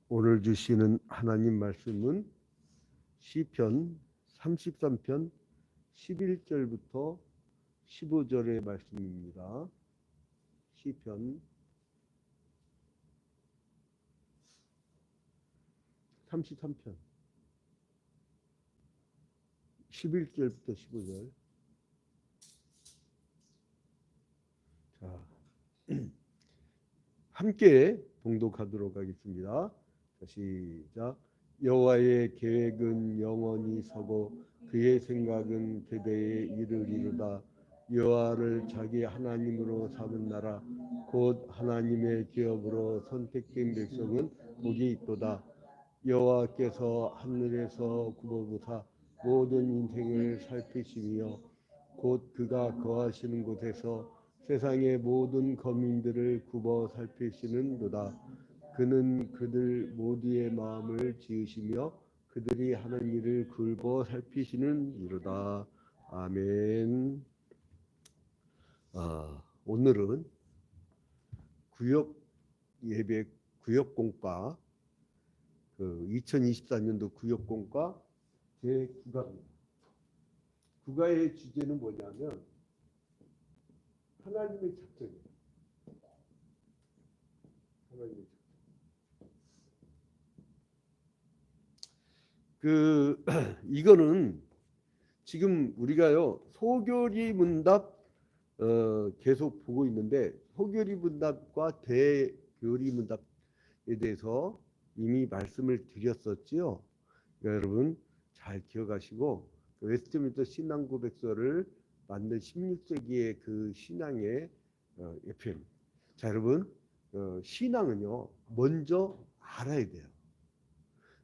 오늘 주시는 하나님 말씀은 시편 33편 11절부터 15절의 말씀입니다. 시편 33편 11절부터 15절. 자, 함께 봉독하도록 하겠습니다. 시작. 여호와의 계획은 영원히 서고 그의 생각은 대대에 이르리로다. 여호와를 자기 하나님으로 삼은 나라 곧 하나님의 기업으로 선택된 백성은 복이 있도다. 여호와께서 하늘에서 굽어보사 모든 인생을 살피시며 곧 그가 거하시는 곳에서 세상의 모든 거민들을 굽어 살피시는도다. 그는 그들 모두의 마음을 지으시며 그들이 하는 일을 굴보 살피시는 이로다. 아멘. 오늘은 구역 예배 구역 공과 2024년도 구역 공과 제9가입니다. 국가의 주제는 뭐냐면 하나님의 작전이에요. 하나님의 작전. 이거는 지금 우리가요 소교리 문답 계속 보고 있는데 소교리 문답과 대교리 문답에 대해서 이미 말씀을 드렸었지요. 여러분 잘 기억하시고 웨스트민스터 신앙 고백서를 만든 16세기의 그 신앙의 FM. 자, 여러분 신앙은요 먼저 알아야 돼요.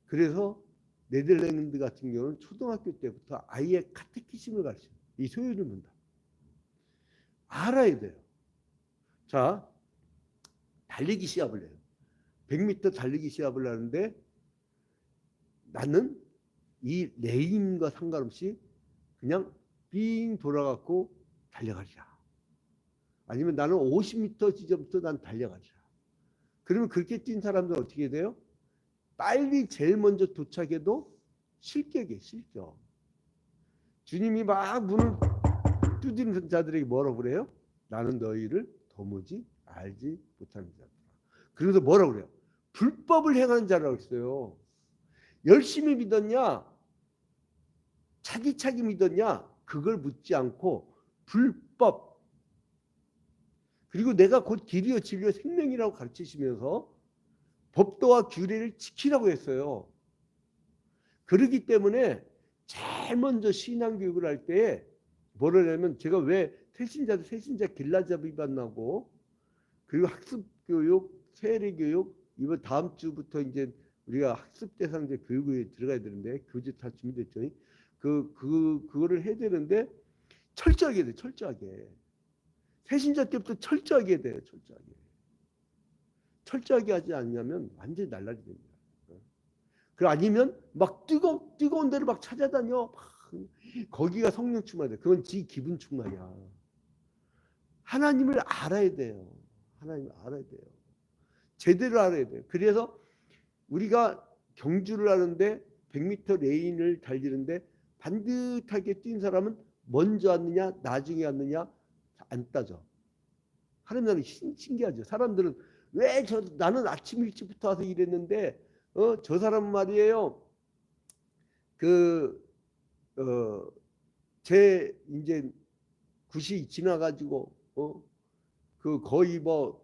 그래서 네덜란드 같은 경우는 초등학교 때부터 아이의 카테키즘을 가르쳐요. 이 소요리 문답 알아야 돼요. 자, 달리기 시합을 해요. 100m 달리기 시합을 하는데 나는 이 레인과 상관없이 그냥 빙 돌아갖고 달려가자. 아니면 나는 50m 지점부터 난 달려가자. 그러면 그렇게 뛴 사람들은 어떻게 돼요? 빨리 제일 먼저 도착해도 실격이에요. 실격. 주님이 막 문을 두드리는 자들에게 뭐라고 그래요? 나는 너희를 도무지 알지 못하는 자들아. 그래서 뭐라고 그래요? 불법을 행하는 자라고 했어요. 열심히 믿었냐? 차기차기 믿었냐? 그걸 묻지 않고 불법. 그리고 내가 곧 길이요 진리요 생명이라고 가르치시면서 법도와 규례를 지키라고 했어요. 그렇기 때문에 제일 먼저 신앙교육을 할 때 뭐를 하냐면 제가 왜 새신자 길라잡이 만나고 그리고 학습교육, 세례교육 이번 다음 주부터 이제 우리가 학습 대상자 교육에 들어가야 되는데 교재 다 준비됐죠. 그거를 해야 되는데 철저하게 해야 돼. 철저하게. 새신자 때부터 철저하게 해야 돼요. 철저하게 하지 않냐면 완전히 날라리 됩니다. 그 아니면 막 뜨거운 데를 막 찾아다녀. 거기가 성령 충만이야. 그건 지 기분 충만이야. 하나님을 알아야 돼요. 하나님을 알아야 돼요. 제대로 알아야 돼요. 그래서 우리가 경주를 하는데 100m 레인을 달리는데 반듯하게 뛴 사람은 먼저 왔느냐 나중에 왔느냐 안 따져. 하나님 나라는 신기하죠. 사람들은 왜 나는 아침 일찍부터 와서 일했는데 저 사람 말이에요. 제 이제 9시 지나가지고 거의 뭐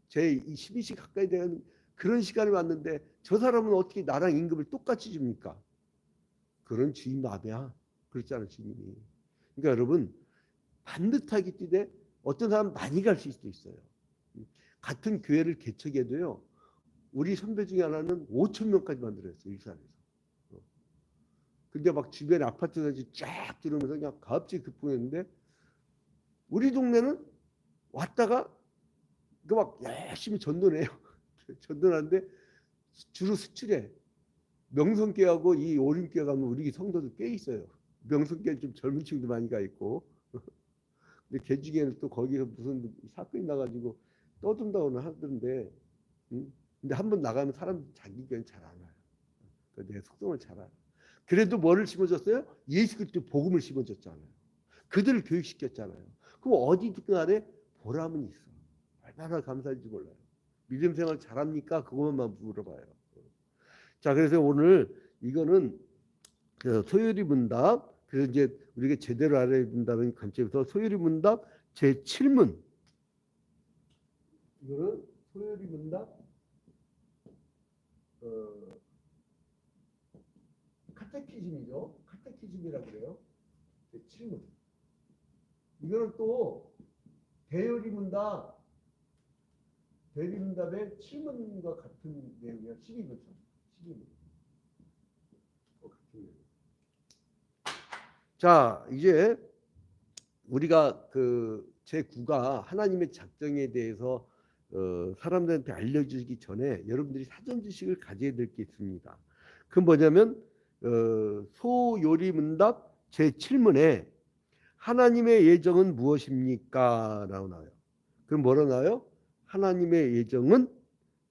제 12시 가까이 되는 그런 시간이 왔는데 저 사람은 어떻게 나랑 임금을 똑같이 줍니까? 그런 주인 마음이야. 그렇잖아요, 주님이. 그러니까 여러분 반듯하게 뛰되 어떤 사람 많이 갈 수도 있어요. 같은 교회를 개척해도요. 우리 선배 중에 하나는 5천 명까지 만들었어요. 일산에서. 근데 막 주변에 아파트까지 쫙 들으면서 그냥 갑자기 급풍했는데 우리 동네는 왔다가 그 막 열심히 전도해요. 전도하는데 주로 수출해. 명성교하고 이 오림교회 가면 우리 성도들 꽤 있어요. 명성교회 좀 젊은 친구도 많이 가 있고. 근데 개중에는 또 거기서 무슨 사건이 나가지고 떠든다고는 하던데 근데 한번 나가면 사람 자기 교회는 잘 알아요. 내 속성을 잘 알아. 그래도 뭐를 심어줬어요? 예수 그리스도 복음을 심어줬잖아요. 그들을 교육시켰잖아요. 그럼 어디든 간에 보람은 있어. 얼마나 감사한지 몰라요. 믿음 생활 잘합니까? 그것만 물어봐요. 자, 그래서 오늘 이거는 소요리 문답. 그래서 이제 우리가 제대로 알아야 된다는 관점에서 소요리 문답 제 7문. 이거는 소요리 문답 카테키즘이죠. 카테키즘이라고 그래요. 제 7문. 이거는 또 대요리 문답 대리문답의 7문과 같은 내용이야. 12문. 12문. 같은 내용. 자, 이제 우리가 그 제9가 하나님의 작정에 대해서 사람들한테 알려주기 전에 여러분들이 사전 지식을 가져야 될 게 있습니다. 그건 뭐냐면 소요리문답 제7문에 하나님의 예정은 무엇입니까? 라고 나와요. 그럼 뭐라고 나와요? 하나님의 예정은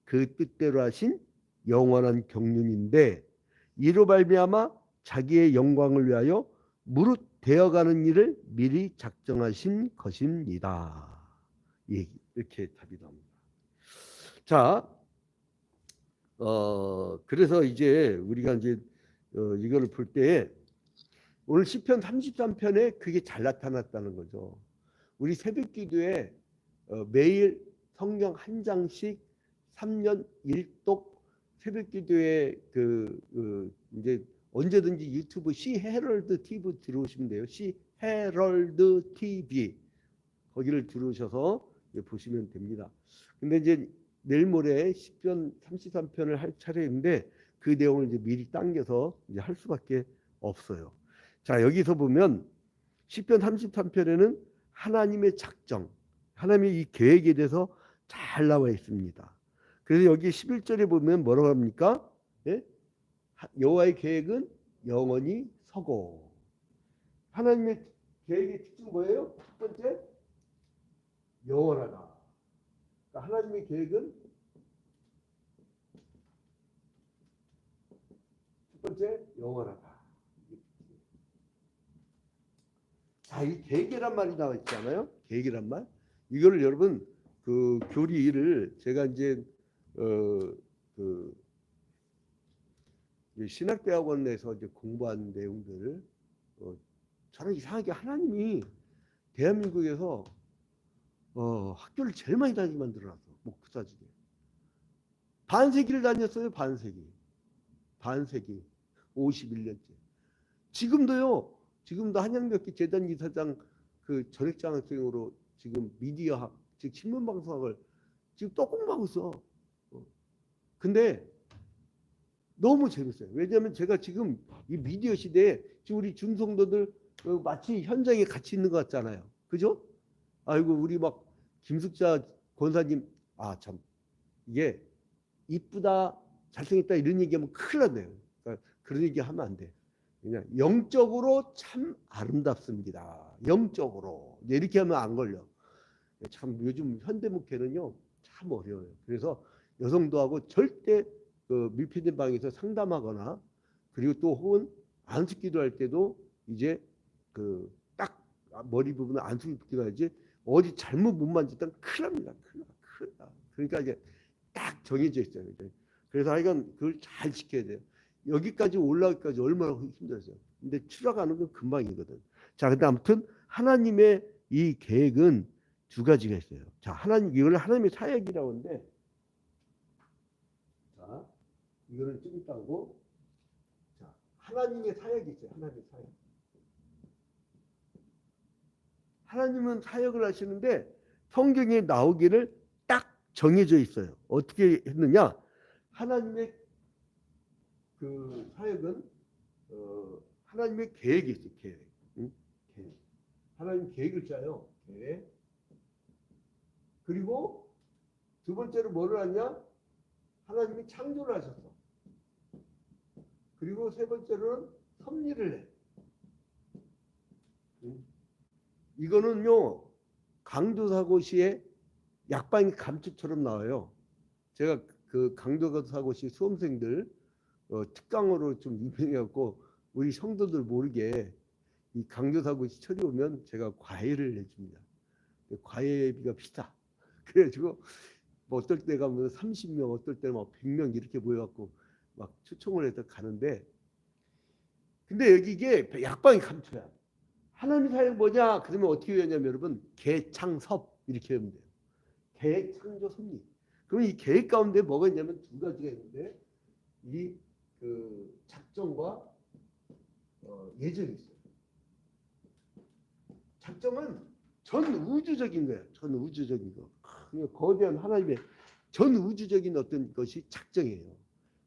그 뜻대로 하신 영원한 경륜인데 이로 말미암아 자기의 영광을 위하여 무릇 되어가는 일을 미리 작정하신 것입니다. 이렇게 답이 나옵니다. 자, 그래서 이제 우리가 이제 이거를 볼 때 오늘 시편 33편에 그게 잘 나타났다는 거죠. 우리 새벽기도에 매일 성경 한 장씩 3년 1독 새벽기도에 이제 언제든지 유튜브 시 헤럴드 TV 들어오시면 돼요. 시 헤럴드 TV 거기를 들어오셔서 보시면 됩니다. 근데 이제 내일 모레 시편 33편을 할 차례인데 그 내용을 이제 미리 당겨서 이제 할 수밖에 없어요. 자, 여기서 보면 시편 33편에는 하나님의 작정, 하나님의 이 계획에 대해서 잘 나와 있습니다. 그래서 여기 11절에 보면 뭐라고 합니까? 예? 여호와의 계획은 영원히 서고. 하나님의 계획의 특징은 뭐예요? 첫 번째, 영원하다. 그러니까 하나님의 계획은 첫 번째, 영원하다. 자, 이 계획이란 말이 나와 있잖아요. 계획이란 말. 이거를 여러분 그 교리를 제가 이제 그 신학대학원에서 이제 공부한 내용들 저는 이상하게 하나님이 대한민국에서 학교를 제일 많이 다니게 만들어놨어. 목사직에 반세기를 다녔어요. 반세기 51년째. 지금도 한양대학교 재단 이사장 그 전액장 학생으로 지금 미디어학, 즉 신문방송학을 지금 또 공부하고 있어. 근데 너무 재밌어요. 왜냐하면 제가 지금 이 미디어 시대에 지금 우리 중성도들 마치 현장에 같이 있는 것 같잖아요. 그죠? 아이고 우리 막 김숙자 권사님 참 이게 이쁘다 잘생겼다 이런 얘기하면 큰일 난대요. 그러니까 그런 얘기하면 안 돼. 그냥 영적으로 참 아름답습니다. 영적으로 이렇게 하면 안 걸려. 참 요즘 현대목회는요 참 어려워요. 그래서 여성도 하고 절대 밀폐된 방에서 상담하거나 그리고 또 혹은 안수기도 할 때도 이제 딱 머리 부분을 안수기도 하지 어디 잘못 못 만졌다면 큰일 납니다. 큰일 나. 그러니까 이제 딱 정해져 있어요. 그래서 하여간 그걸 잘 지켜야 돼요. 여기까지 올라가기까지 얼마나 힘들었어요. 근데 추락하는 건 금방이거든. 자, 근데 아무튼 하나님의 이 계획은 두 가지가 있어요. 자, 이걸 하나님의 사역이라고 하는데, 자, 이거는 좀 이따 하고, 자, 하나님의 사역이 있어요. 하나님의 사역. 하나님은 사역을 하시는데 성경에 나오기를 딱 정해져 있어요. 어떻게 했느냐? 하나님의 그 사역은 하나님의 계획이 있어요. 계획. 응? 계획. 하나님 계획을 짜요. 계획. 그리고 두 번째로 뭐를 하냐? 하나님이 창조를 하셨어. 그리고 세 번째로는 섭리를 해. 응? 이거는요 강도사고 시에 약방이 감초처럼 나와요. 제가 그 강도사고시 수험생들 특강으로 좀 유명해갖고 우리 성도들 모르게 이 강도사고시 처리 오면 제가 과외를 해줍니다. 과외비가 비싸. 그래가지고 뭐 어떨 때 가면 30명, 어떨 때는 막 100명 이렇게 모여갖고 막 초청을 해서 가는데, 근데 여기 이게 약방이 감초야. 하나님 사역 뭐냐? 그러면 어떻게 외우냐면 여러분, 개창섭 이렇게 외우면 돼요. 계획, 창조, 섭리. 그럼 이 계획 가운데 뭐가 있냐면 두 가지가 있는데, 이 그 작정과 예정이 있어요. 작정은 전 우주적인 거예요. 전 우주적인 거. 거대한 하나님의 전 우주적인 어떤 것이 작정이에요.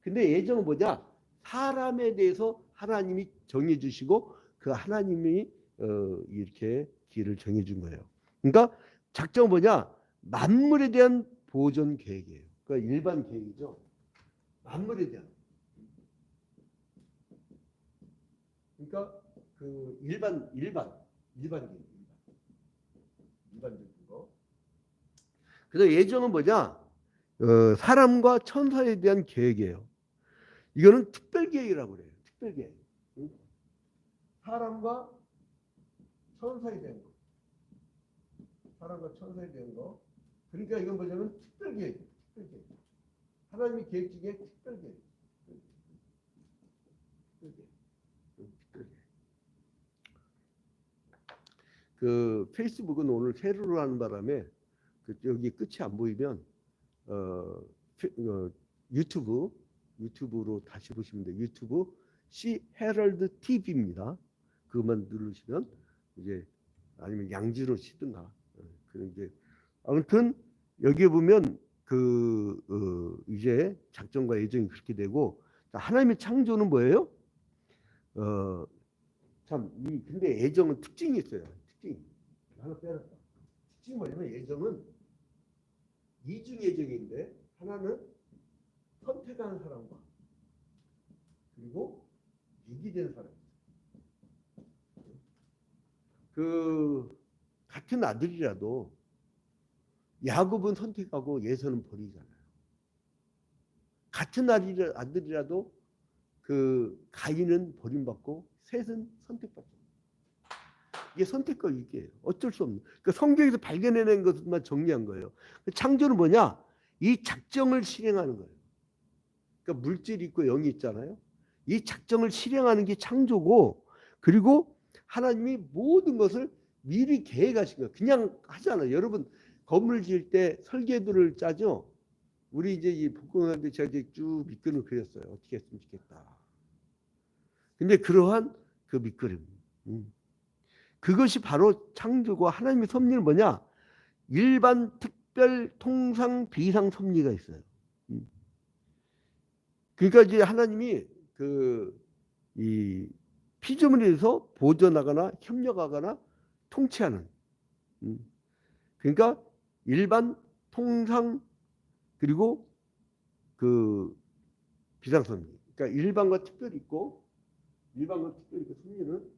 근데 예정은 뭐냐? 사람에 대해서 하나님이 정해 주시고 그 하나님이 이렇게 길을 정해 준 거예요. 그러니까 작정은 뭐냐? 만물에 대한 보존 계획이에요. 그러니까 일반 계획이죠. 만물에 대한. 그러니까 그 일반적인 거. 그래서 예정은 뭐냐? 사람과 천사에 대한 계획이에요. 이거는 특별 계획이라고 그래요. 특별 계획. 사람과 천사에 대한 거. 사람과 천사에 대한 거. 그러니까 이건 뭐냐면 특별 계획. 특별 계획. 하나님의 계획 중에 특별 계획. 특별 계획. 그 페이스북은 오늘 세로로 하는 바람에 여기 끝이 안 보이면 유튜브로 다시 보시면 돼요. 유튜브 C 헤럴드 TV입니다. 그것만 누르시면 이제, 아니면 양지로 치든가. 그런 이제 아무튼 여기에 보면 이제 작정과 예정이 그렇게 되고, 하나님의 창조는 뭐예요? 근데 예정은 특징이 있어요. 특징 하나 빼놨다. 특징이 뭐냐면 예정은 이중 예정인데, 하나는 선택하는 사람과 그리고 유기된 사람. 같은 아들이라도 야곱은 선택하고 예서는 버리잖아요. 같은 아들이라도 가인은 버림받고 셋은 선택받죠. 이게 선택과 위기예요. 어쩔 수 없는. 그러니까 성경에서 발견해낸 것만 정리한 거예요. 창조는 뭐냐? 이 작정을 실행하는 거예요. 그러니까 물질이 있고 영이 있잖아요. 이 작정을 실행하는 게 창조고, 그리고 하나님이 모든 것을 미리 계획하신 거예요. 그냥 하잖아요. 여러분 건물 지을 때 설계도를 짜죠. 우리 이제 이 복공할 때 제가 이제 쭉 밑그림을 그렸어요. 어떻게 했으면 좋겠다. 근데 그러한 그 밑그림, 그것이 바로 창조고, 하나님의 섭리는 뭐냐? 일반, 특별, 통상, 비상 섭리가 있어요. 그러니까 이제 하나님이 이 피조물에 대해서 보존하거나 협력하거나 통치하는. 그러니까 일반, 통상, 그리고 비상 섭리. 그러니까 일반과 특별이 있고, 섭리는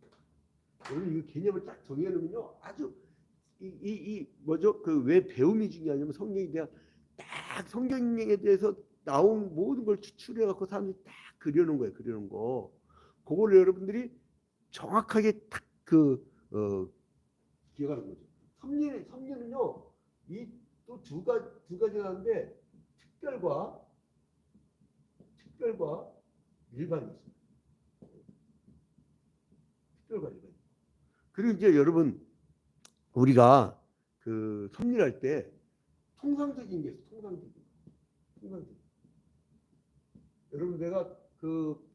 오늘 이 개념을 딱 정해놓으면요, 아주 뭐죠? 왜 배움이 중요하냐면, 성경에 대한 딱 성경에 대해서 나온 모든 걸 추출해 갖고 사람들이 딱 그려놓은 거예요. 그려놓은 거. 그걸 여러분들이 정확하게 딱 기억하는 거죠. 섭리는요, 이 또 두 가지가 하는데, 특별과 일반이 있어요. 특별과 일반. 그리고 이제 여러분, 우리가 섭리할 때 통상적인 게 있어요. 통상적인. 여러분, 내가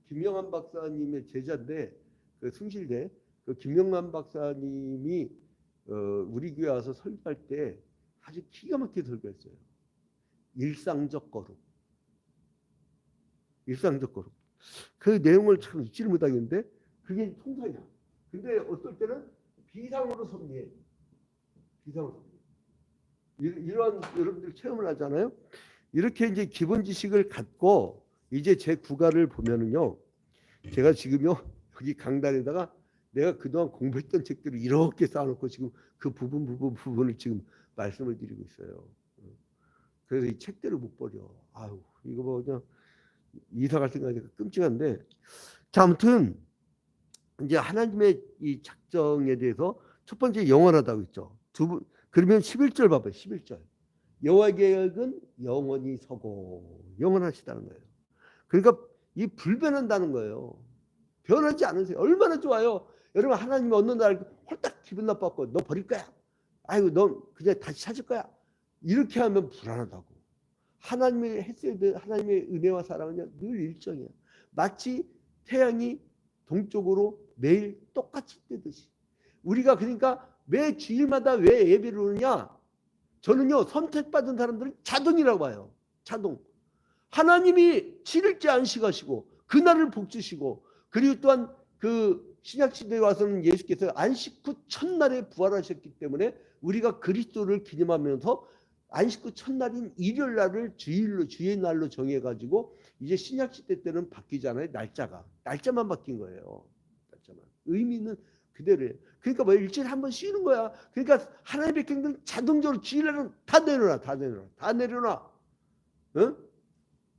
김영환 박사님의 제자인데, 숭실대 김영환 박사님이 우리 교회 와서 설교할 때 아주 기가 막히게 설교했어요. 일상적 거룩. 그 내용을 참 잊지를 못하겠는데, 그게 통상이야. 근데 어떨 때는 비상으로 섭리해. 이러한 여러분들 체험을 하잖아요. 이렇게 이제 기본 지식을 갖고 이제 제 구가를 보면은요, 제가 지금요 여기 강단에다가 내가 그동안 공부했던 책들을 이렇게 쌓아놓고 지금 그 부분을 지금 말씀을 드리고 있어요. 그래서 이 책들을 못 버려. 아유, 이거 뭐 그냥 이사 갈 생각이 끔찍한데. 자, 아무튼 이제 하나님의 이 작정에 대해서 첫 번째 영원하다고 했죠. 그러면 11절 봐봐요. 11절. 여호와의 계획은 영원히 서고 영원하시다는 거예요. 그러니까 이 불변한다는 거예요. 변하지 않으세요. 얼마나 좋아요. 여러분, 하나님이 어느 날 홀딱 기분 나빴고 너 버릴 거야. 아이고 너 그냥 다시 찾을 거야. 이렇게 하면 불안하다고. 하나님의 했어야 돼. 하나님의 은혜와 사랑은 늘 일정이야. 마치 태양이 동쪽으로 매일 똑같이 뜨듯이. 우리가 그러니까 매 주일마다 왜 예배를 오느냐? 저는요, 선택받은 사람들은 자동이라고 봐요. 자동. 하나님이 7일째 안식하시고 그날을 복주시고, 그리고 또한 그 신약시대에 와서는 예수께서 안식 후 첫날에 부활하셨기 때문에 우리가 그리스도를 기념하면서 안식 후 첫날인 일요일 날을 주의 날로 정해가지고 이제 신약시대 때는 바뀌잖아요. 날짜만 바뀐 거예요. 날짜만. 의미는 그대로예요. 그러니까 뭐 일주일에 한 번 쉬는 거야. 그러니까 하나님의 백성들은 자동적으로 주일날은 다 내려놔. 응?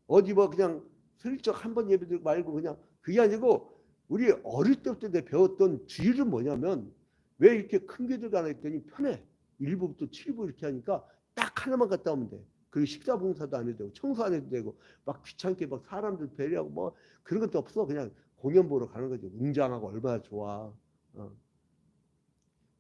어디 뭐 그냥 슬쩍 한 번 예배드리고 말고, 그냥 그게 아니고 우리 어릴 때부터 배웠던 주일은 뭐냐면, 왜 이렇게 큰 교회들 가나 했더니 편해. 1부부터 7부 이렇게 하니까 딱 하나만 갔다 오면 돼. 그리고 식사 봉사도 안 해도 되고 청소 안 해도 되고 막 귀찮게 막 사람들 배려하고 뭐 그런 것도 없어. 그냥 공연 보러 가는 거죠. 웅장하고 얼마나 좋아.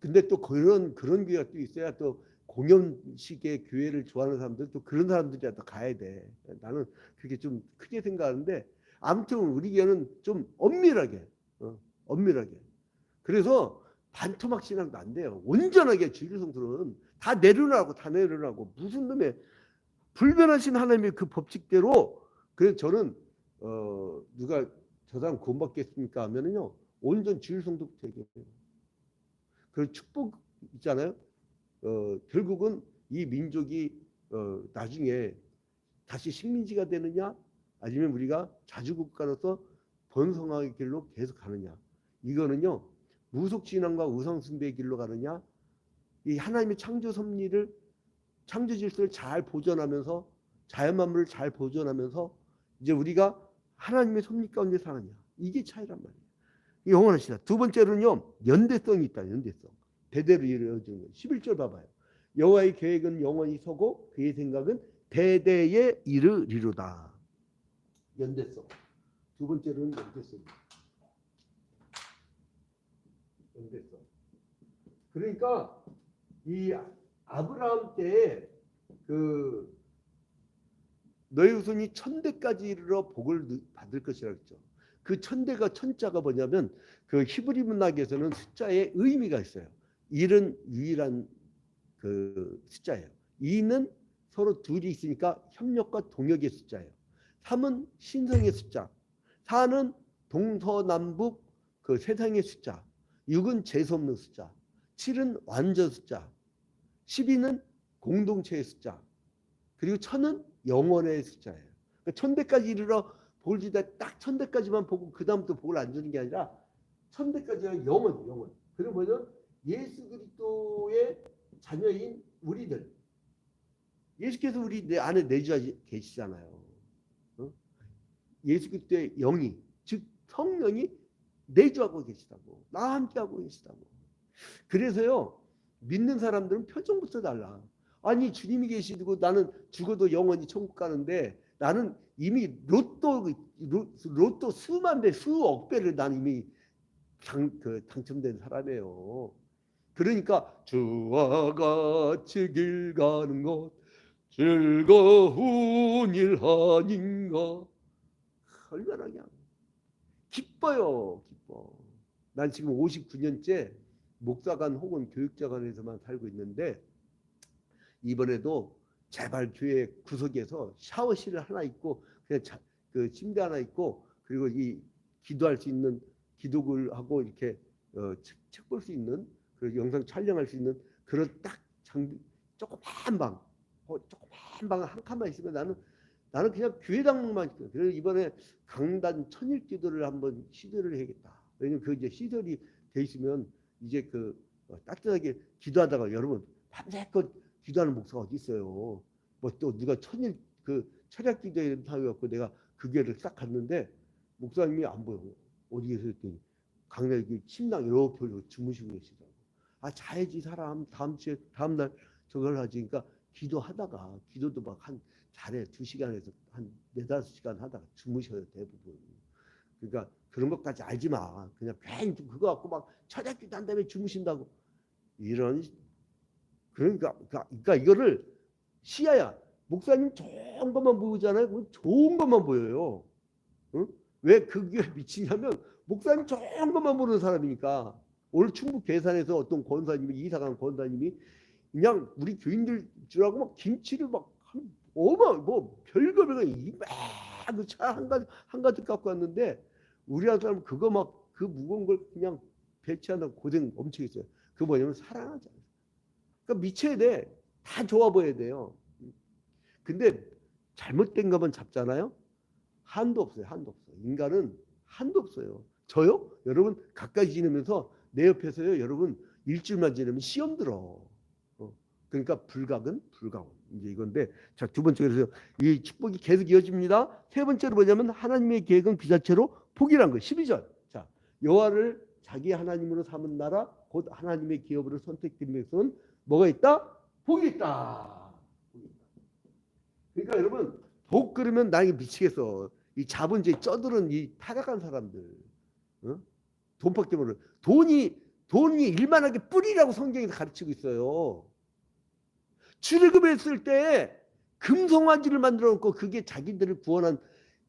근데 또 그런 교회가 또 있어야, 또 공연식의 교회를 좋아하는 사람들, 또 그런 사람들이 또 가야 돼. 나는 그렇게 좀 크게 생각하는데, 아무튼 우리 교회는 좀 엄밀하게, 엄밀하게. 그래서 반토막 신앙도 안 돼요. 온전하게 주일 성도는 다 내려놔고 무슨 놈의 불변하신 하나님의 그 법칙대로. 그래서 저는 누가 저 사람 구원받겠습니까 하면은요, 온전 주일 성도부터 얘기해요. 그 축복 있잖아요. 결국은 이 민족이 나중에 다시 식민지가 되느냐, 아니면 우리가 자주국가로서 번성하의 길로 계속 가느냐. 이거는요, 무속신앙과 우상숭배의 길로 가느냐, 이 하나님의 창조 섭리를, 창조 질서를 잘 보존하면서, 자연 만물을 잘 보존하면서 이제 우리가 하나님의 섭리 가운데 사느냐. 이게 차이란 말이에요. 영원하시다. 두 번째로는요, 연대성이 있다. 연대성. 대대로 이루어지는 거예요. 11절 봐봐요. 여호와의 계획은 영원히 서고 그의 생각은 대대에 이르리로다. 연대성. 두 번째로는 연대성. 그러니까 이 아브라함 때에 그 너희 후손이 1000대까지 이르러 복을 받을 것이라고 했죠. 그 1000대가, 천자가 뭐냐면 그 히브리 문학에서는 숫자에 의미가 있어요. 1은 유일한 그 숫자예요. 2는 서로 둘이 있으니까 협력과 동역의 숫자예요. 3은 신성의 숫자. 4는 동서남북 그 세상의 숫자. 6은 재수 없는 숫자. 7은 완전 숫자. 12는 공동체의 숫자. 그리고 1000은 영원의 숫자예요. 그러니까 1000대까지 이르러 복을 주다 딱 1000대까지만 보고 그 다음부터 복을 안 주는 게 아니라 1000대까지가 영원. 그리고 뭐냐? 예수 그리스도의 자녀인 우리들. 예수께서 우리 내 안에 내주 계시잖아요. 예수 그리스도의 영이, 즉 성령이 내주하고 계시다고. 나와 함께하고 계시다고. 그래서요, 믿는 사람들은 표정부터 달라. 아니, 주님이 계시고 나는 죽어도 영원히 천국 가는데, 나는 이미 로또 수만 배, 수억 배를 난 이미 당첨된 사람이에요. 그러니까 주와 같이 길 가는 것 즐거운 일 아닌가. 얼마나 그냥 기뻐요. 난 지금 59년째 목사관 혹은 교육자관에서만 살고 있는데, 이번에도 제발 교회 구석에서 샤워실 하나 있고 그냥 그 침대 하나 있고, 그리고 이 기도할 수 있는, 기도를 하고 이렇게 책 볼 수 있는, 그리고 영상 촬영할 수 있는 그런 딱 장비, 조그만 방 한 칸만 있으면 나는 그냥 교회당만 있어요. 그래서 이번에 강단 천일 기도를 한번 시도를 해야겠다. 왜냐면 그 이제 시설이 돼 있으면 이제 그 따뜻하게 기도하다가, 여러분 밤새껏 기도하는 목사가 어디 있어요? 뭐 또 누가 천일 그 철학 기도에 하고 내가 그 교회를 딱 갔는데 목사님이 안 보여. 어디 계세요? 했더니 강남에 침낭 이렇게 올리고 주무시고 계시더라고. 아 자야지 사람 다음 날 저걸 하지. 그러니까 기도하다가 기도도 막 한 잘해 2시간에서 한 4-5시간 하다가 주무셔요 대부분. 그러니까 그런 것까지 알지 마. 그냥 괜히 그거 갖고 막 철학 기도 한 다음에 주무신다고 이런. 그러니까 이거를 시야야. 목사님 좋은 것만 보이잖아요. 좋은 것만 보여요. 응? 왜 그게 미치냐면 목사님 좋은 것만 보는 사람이니까. 오늘 충북 괴산에서 어떤 권사님이 이사간 권사님이 그냥 우리 교인들 줄하고 막 김치를 막 뭐 별거 이만한 차 한가득 갖고 왔는데 우리 한 사람 그거 막 그 무거운 걸 그냥 배치한다고 고생 엄청 했어요. 그거 뭐냐면 사랑하잖아요. 그러니까 미쳐야 돼. 다 좋아 보여야 돼요. 근데 잘못된 것만 잡잖아요. 한도 없어요. 한도 없어요. 인간은 한도 없어요. 저요? 여러분 가까이 지내면서 내 옆에서요. 여러분 일주일만 지내면 시험 들어. 그러니까 불각은 불가온. 이제 이건데 자, 두 번째 그래서 이 축복이 계속 이어집니다. 세 번째로 뭐냐면 하나님의 계획은 그 자체로 복이란 거. 12절. 자, 여호와를 자기 하나님으로 삼은 나라 곧 하나님의 기업으로 선택된 백성은 뭐가 있다? 복이 있다. 그러니까 여러분 복 그러면 나에게 미치겠어. 이 자본주의 쩌들은 이 타락한 사람들, 돈밖 때문에 돈이 일만하게 뿌리라고 성경에서 가르치고 있어요. 출애굽했을 때 금송아지를 만들어 놓고 그게 자기들을 구원한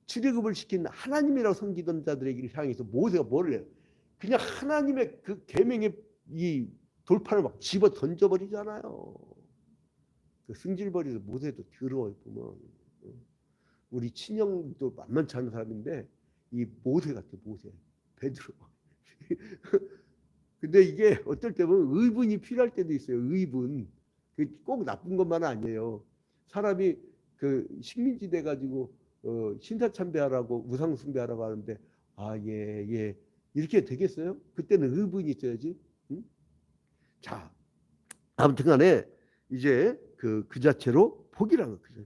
출애굽을 시킨 하나님이라고 섬기던 자들에게 향해서 모세가 뭐를 해요? 그냥 하나님의 그 계명의 이 돌판을 막 집어 던져버리잖아요. 그 승질버리서 모세도 더러워요. 보면 우리 친형도 만만치 않은 사람인데 이 모세 같아. 모세 베드로. 근데 이게 어떨 때 보면 의분이 필요할 때도 있어요. 의분. 꼭 나쁜 것만은 아니에요. 사람이 그 식민지 돼 가지고 신사참배하라고 우상숭배하라고 하는데 예 이렇게 되겠어요? 그때는 의분이 있어야지. 응? 자, 아무튼간에 이제 그 자체로 복이라는 거죠.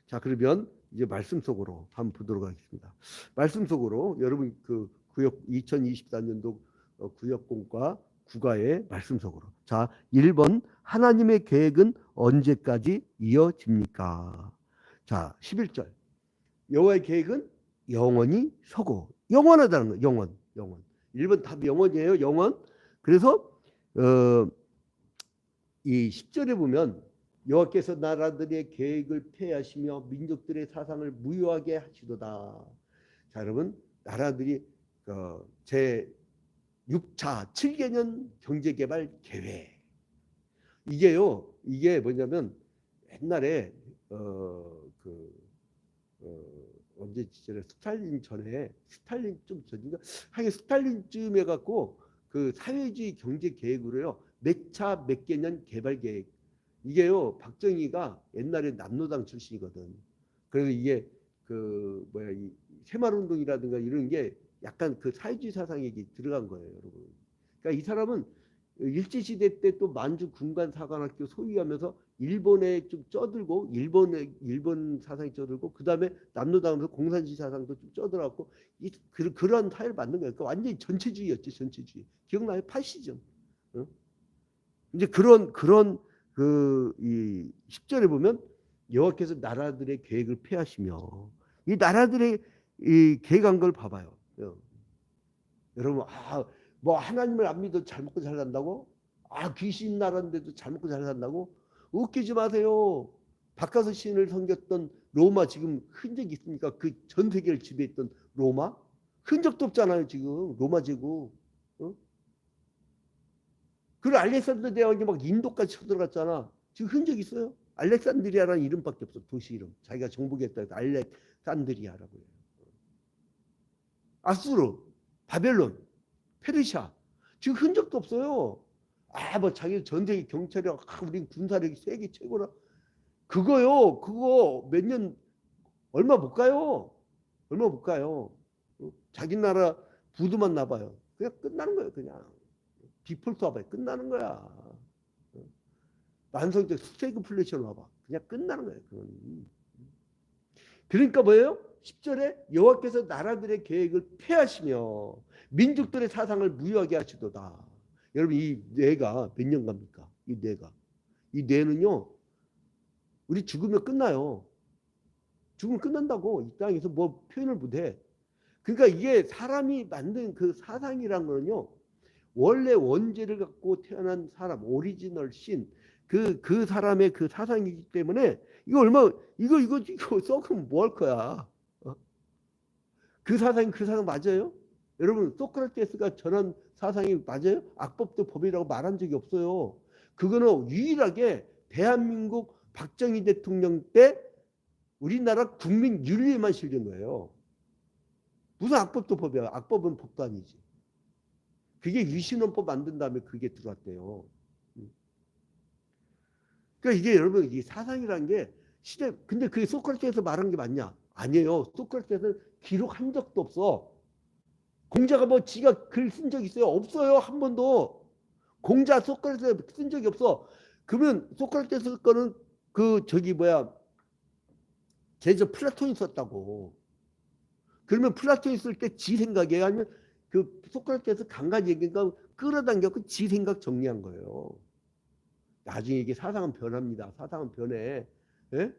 자, 그러면 이제 말씀 속으로 한번 보도록 하겠습니다. 말씀 속으로 여러분 그 구역 2024년도 구역공과 국가의 말씀 속으로. 자, 1번 하나님의 계획은 언제까지 이어집니까? 자, 11절. 여호와의 계획은 영원히 서고 영원하다는 거예요. 영원. 1번 답이 영원이에요. 영원. 그래서 이 10절에 보면 여호와께서 나라들의 계획을 폐하시며 민족들의 사상을 무효하게 하시도다. 자, 여러분 나라들이 제 6차 7개년 경제개발 계획 이게 뭐냐면 옛날에 언제 시절에 스탈린 좀 전인가 하여간 스탈린쯤 해갖고 그 사회주의 경제 계획으로요 몇 차 몇 개년 개발 계획 이게요 박정희가 옛날에 남로당 출신이거든. 그래서 이게 이 새마을운동이라든가 이런 게 약간 그 사회주의 사상에 들어간 거예요, 여러분. 그러니까 이 사람은 일제시대 때 또 만주 군관사관학교 소유하면서 일본에 좀 쩌들고 일본 사상이 쩌들고 그 다음에 남로당에서 공산주의 사상도 좀 쩌들었고 그러한 타협을 만든 거예요. 그러니까 완전히 전체주의였죠, 전체주의. 기억나요? 파시즘. 이제 그런 이 10절에 보면 여호와께서 나라들의 계획을 폐하시며 이 나라들의 이 계획한 걸 봐봐요. 여러분 뭐 하나님을 안 믿어도 잘 먹고 잘 산다고? 귀신 나라인데도 잘 먹고 잘 산다고? 웃기지 마세요. 바카스 신을 섬겼던 로마 지금 흔적이 있습니까? 그 전 세계를 지배했던 로마? 흔적도 없잖아요 지금 로마 제국. 그리고 알렉산더 대왕이 막 인도까지 쳐들어갔잖아. 지금 흔적 있어요? 알렉산드리아라는 이름밖에 없어. 도시 이름. 자기가 정복했다 해서 알렉산드리아라고 해요. 아수르, 바벨론, 페르시아. 지금 흔적도 없어요. 뭐 자기 전 세계 경찰이라고 우린 군사력이 세계 최고라. 그거 몇 년 얼마 못 가요. 얼마 못 가요. 자기 나라 부도만 나봐요. 그냥 끝나는 거예요. 그냥 디폴트 와봐요. 끝나는 거야. 만성적 스태그플레이션 와봐. 그냥 끝나는 거예요. 그건. 그러니까 뭐예요? 10절에 여호와께서 나라들의 계획을 폐하시며 민족들의 사상을 무효하게 하시도다. 여러분 이 뇌가 몇 년 갑니까? 이 뇌가. 이 뇌는요. 우리 죽으면 끝나요. 죽으면 끝난다고. 이 땅에서 뭐 표현을 못해. 그러니까 이게 사람이 만든 그 사상이란 거는요. 원래 원죄를 갖고 태어난 사람, 오리지널 신, 그 사람의 그 사상이기 때문에 이거 썩으면 뭐 할 거야. 그 사상이 그 사상 맞아요? 여러분 소크라테스가 전한 사상이 맞아요? 악법도 법이라고 말한 적이 없어요. 그거는 유일하게 대한민국 박정희 대통령 때 우리나라 국민 윤리에만 실린 거예요. 무슨 악법도 법이야. 악법은 법도 아니지. 그게 유신헌법 만든 다음에 그게 들어왔대요. 그러니까 이게 여러분 이 사상이라는 게 시대 근데 그게 소크라테스에서 말한 게 맞냐? 아니에요. 소크라테스는 기록한 적도 없어. 공자가 뭐 지가 글 쓴 적 있어요? 없어요. 한 번도. 공자 소크라테스 쓴 적이 없어. 그러면 소크라테스 거는 그 저기 뭐야 제저 플라톤이 썼다고. 그러면 플라톤이 쓸 때 지 생각이에요? 아니면 그 소크라테스 강간 얘기가 끌어당겨서 지 생각 정리한 거예요. 나중에 이게 사상은 변합니다. 사상은 변해. 예?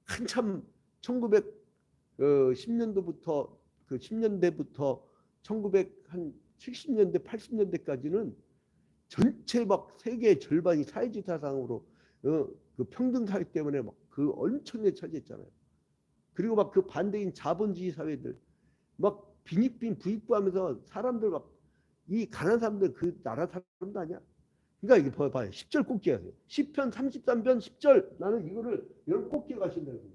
한참 1910년도부터 그 10년대부터 1970년대 80년대까지는 전체 막 세계의 절반이 사회주의 사상으로 그 평등 사회 때문에 막 그 엄청나게 차지했잖아요. 그리고 막 그 반대인 자본주의 사회들 막 빈익빈 부익부하면서 사람들 막 이 가난한 사람들 그 나라 사람도 아니야. 그러니까 이게 봐요. 10절 꼭 기억하세요. 시편 33편 10절 나는 이거를 여러분 꼭 기억하신다는 거예요.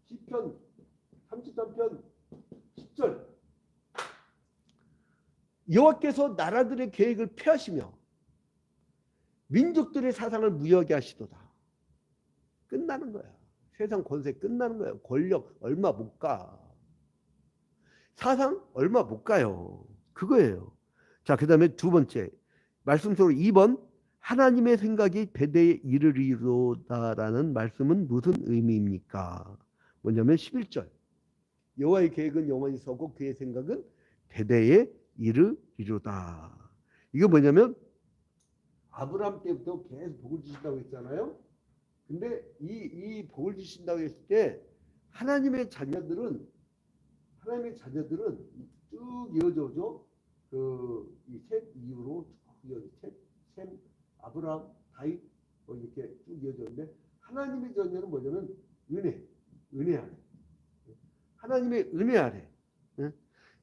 시편 33편 10절 여호와께서 나라들의 계획을 폐하시며 민족들의 사상을 무효하게 하시도다. 끝나는 거야. 세상 권세 끝나는 거예요. 권력 얼마 못 가. 사상 얼마 못 가요. 그거예요. 자, 그 다음에 두 번째 말씀 속으로 2번 하나님의 생각이 대대에 이르리로다라는 말씀은 무슨 의미입니까? 뭐냐면 11절 여호와의 계획은 영원히 서고 그의 생각은 대대에 이르리로다. 이거 뭐냐면 아브라함 때부터 계속 복을 주신다고 했잖아요. 근데 이 복을 주신다고 했을 때 하나님의 자녀들은 쭉 이어져죠. 그이셋 이후로 셈, 아브라함, 다윗 이렇게 쭉 이어졌는데 하나님의 자녀는 뭐냐면 은혜 아래. 하나님의 은혜 아래.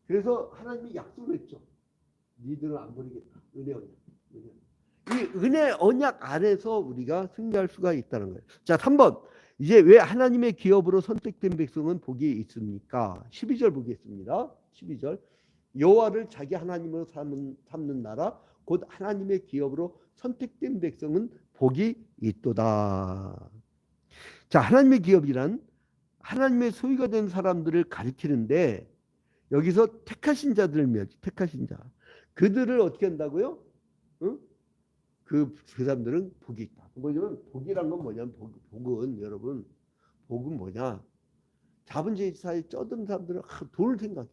그래서 하나님이 약속을 했죠. 니들은 안 버리겠다. 은혜 언약. 이 은혜 언약 안에서 우리가 승리할 수가 있다는 거예요. 자, 3번. 이제 왜 하나님의 기업으로 선택된 백성은 복이 있습니까? 12절 보겠습니다. 12절. 여호와를 자기 하나님으로 삼는 나라 곧 하나님의 기업으로 선택된 백성은 복이 있도다. 자, 하나님의 기업이란 하나님의 소유가 된 사람들을 가리키는데 여기서 택하신 자들을 묘지 택하신 자. 그들을 어떻게 한다고요? 응? 그 사람들은 복이 있다. 뭐냐면 복이란 건 뭐냐면 복은 여러분 복은 뭐냐? 자본주의 사회에 쩌든 사람들은 돈을 생각해.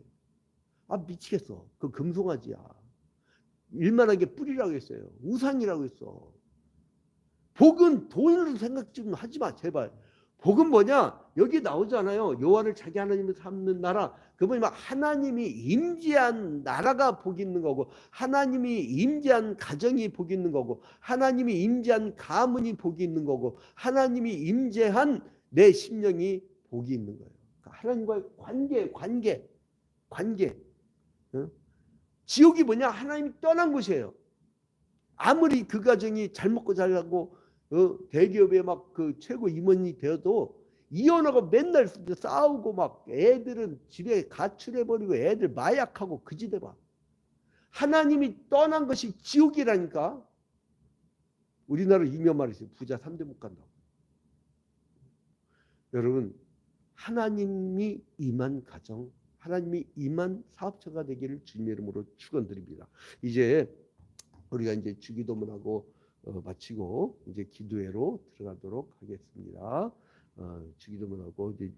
미치겠어. 그 금송아지야. 일만하게 뿌리라고 했어요. 우상이라고 했어. 복은 돈으로 생각 좀 하지 마 제발. 복은 뭐냐? 여기 나오잖아요. 여호와를 자기 하나님으로 삼는 나라. 그 뭐냐면 하나님이 임재한 나라가 복이 있는 거고 하나님이 임재한 가정이 복이 있는 거고 하나님이 임재한 가문이 복이 있는 거고 하나님이 임재한 내 심령이 복이 있는 거예요. 그러니까 하나님과의 관계. 지옥이 뭐냐? 하나님이 떠난 곳이에요. 아무리 그 가정이 잘 먹고 잘 살고 대기업에 막 그 최고 임원이 되어도 이혼하고 맨날 싸우고 막 애들은 집에 가출해버리고 애들 마약하고 그지대 봐. 하나님이 떠난 것이 지옥이라니까. 우리나라 유명한 말이 있어요. 부자 3대 못 간다고. 여러분 하나님이 임한 가정 하나님이 임한 사업체가 되기를 주님의 이름으로 축원드립니다. 이제 우리가 이제 주기도문하고 마치고 이제 기도회로 들어가도록 하겠습니다. 주기도문 하고 이제